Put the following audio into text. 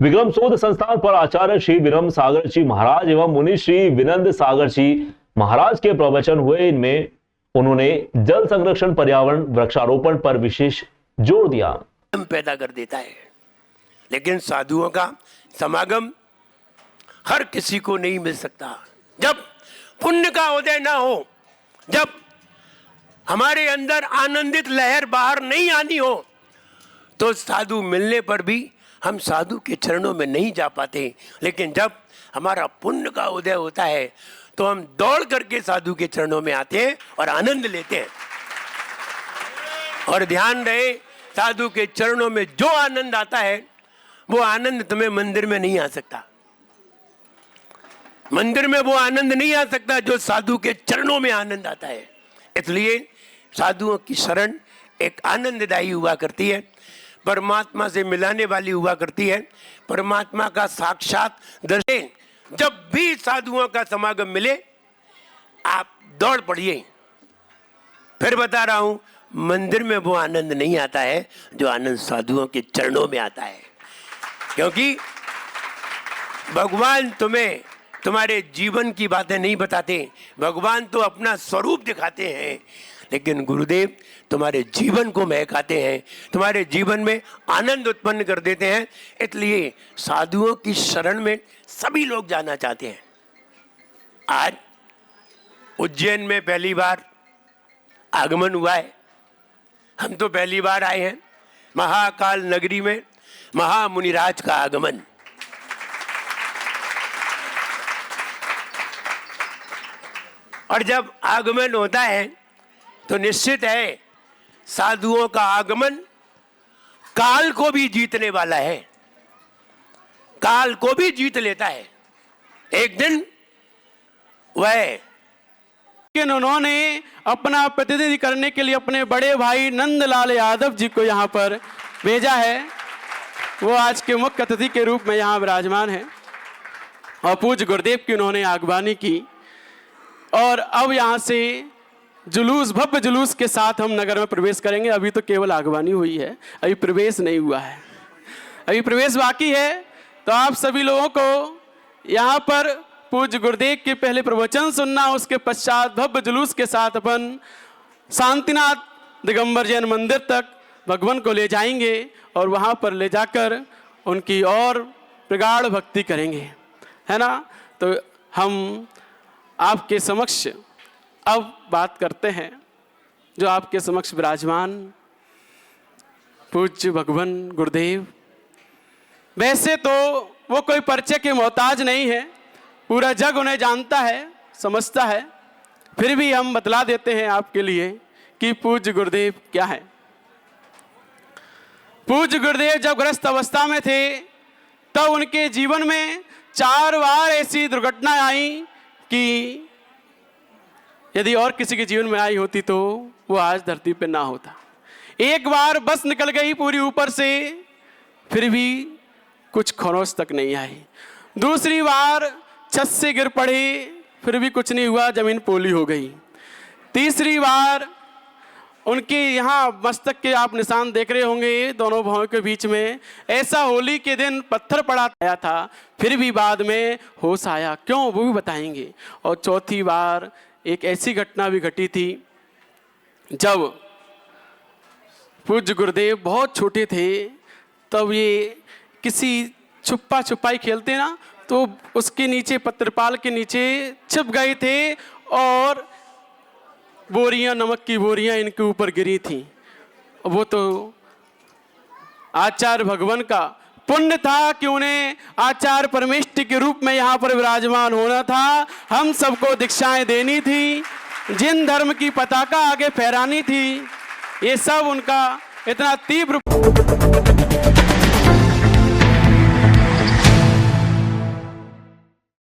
विक्रम शोध संस्थान पर आचार्य श्री विनम्र सागर जी महाराज एवं मुनि श्री विनंद सागर जी महाराज के प्रवचन हुए। इनमें उन्होंने जल संरक्षण, पर्यावरण, वृक्षारोपण पर विशेष जोर दिया। पैदा कर देता है, लेकिन साधुओं का समागम हर किसी को नहीं मिल सकता। जब पुण्य का उदय ना हो, जब हमारे अंदर आनंदित लहर बाहर नहीं आनी हो, तो साधु मिलने पर भी हम साधु के चरणों में नहीं जा पाते। लेकिन जब हमारा पुण्य का उदय होता है तो हम दौड़ करके साधु के चरणों में आते हैं और आनंद लेते हैं। और ध्यान रहे, साधु के चरणों में जो आनंद आता है वो आनंद तुम्हें मंदिर में नहीं आ सकता। मंदिर में वो आनंद नहीं आ सकता जो साधु के चरणों में आनंद आता है। इसलिए साधुओं की शरण एक आनंददायी हुआ करती है, परमात्मा से मिलाने वाली हुआ करती है, परमात्मा का साक्षात दर्शन। जब भी साधुओं का समागम मिले आप दौड़ पड़िए। फिर बता रहा हूं, मंदिर में वो आनंद नहीं आता है जो आनंद साधुओं के चरणों में आता है। क्योंकि भगवान तुम्हें तुम्हारे जीवन की बातें नहीं बताते, भगवान तो अपना स्वरूप दिखाते हैं, लेकिन गुरुदेव तुम्हारे जीवन को महकाते हैं, तुम्हारे जीवन में आनंद उत्पन्न कर देते हैं। इसलिए साधुओं की शरण में सभी लोग जाना चाहते हैं। आज उज्जैन में पहली बार आगमन हुआ है, हम तो पहली बार आए हैं। महाकाल नगरी में महामुनिराज का आगमन, और जब आगमन होता है तो निश्चित है साधुओं का आगमन काल को भी जीतने वाला है, काल को भी जीत लेता है। एक दिन वह उन्होंने अपना प्रतिनिधि करने के लिए अपने बड़े भाई नंदलाल यादव जी को यहाँ पर भेजा है। वो आज के मुख्य अतिथि के रूप में यहाँ विराजमान है और पूज्य गुरुदेव की उन्होंने आगवानी की। और अब यहाँ से जुलूस, भव्य जुलूस के साथ हम नगर में प्रवेश करेंगे। अभी तो केवल आगवानी हुई है, अभी प्रवेश नहीं हुआ है, अभी प्रवेश बाकी है। तो आप सभी लोगों को यहाँ पर पूज्य गुरुदेव के पहले प्रवचन सुनना, उसके पश्चात भव्य जुलूस के साथ अपन शांतिनाथ दिगंबर जैन मंदिर तक भगवान को ले जाएंगे और वहाँ पर ले जाकर उनकी और प्रगाढ़ भक्ति करेंगे, है ना। तो हम आपके समक्ष अब बात करते हैं जो आपके समक्ष विराजमान पूज्य भगवान गुरुदेव। वैसे तो वो कोई परिचय के मोहताज नहीं है, पूरा जग उन्हें जानता है, समझता है, फिर भी हम बतला देते हैं आपके लिए कि पूज्य गुरुदेव क्या है। पूज्य गुरुदेव जब ग्रस्त अवस्था में थे तब उनके जीवन में 4 बार ऐसी दुर्घटनाएं आई कि यदि और किसी के जीवन में आई होती तो वो आज धरती पे ना होता। एक बार बस निकल गई पूरी ऊपर से, फिर भी कुछ खरोंच तक नहीं आई। दूसरी बार छत से गिर पड़े, फिर भी कुछ नहीं हुआ, जमीन पोली हो गई। तीसरी बार उनके यहाँ मस्तक के आप निशान देख रहे होंगे दोनों भावों के बीच में, ऐसा होली के दिन पत्थर पड़ा था, फिर भी बाद में होश आया। क्यों, वो भी बताएंगे। और चौथी बार एक ऐसी घटना भी घटी थी जब पूज्य गुरुदेव बहुत छोटे थे, तब ये किसी छुपा छुपाई खेलते ना, तो उसके नीचे, पत्रपाल के नीचे छिप गए थे और बोरियां, नमक की बोरियां इनके ऊपर गिरी थी। वो तो आचार्य भगवान का पुण्य था कि उन्हें आचार्य परमेष्टि के रूप में यहाँ पर विराजमान होना था, हम सबको दीक्षाएं देनी थी, जिन धर्म की पताका आगे फहरानी थी। ये सब उनका इतना तीव्र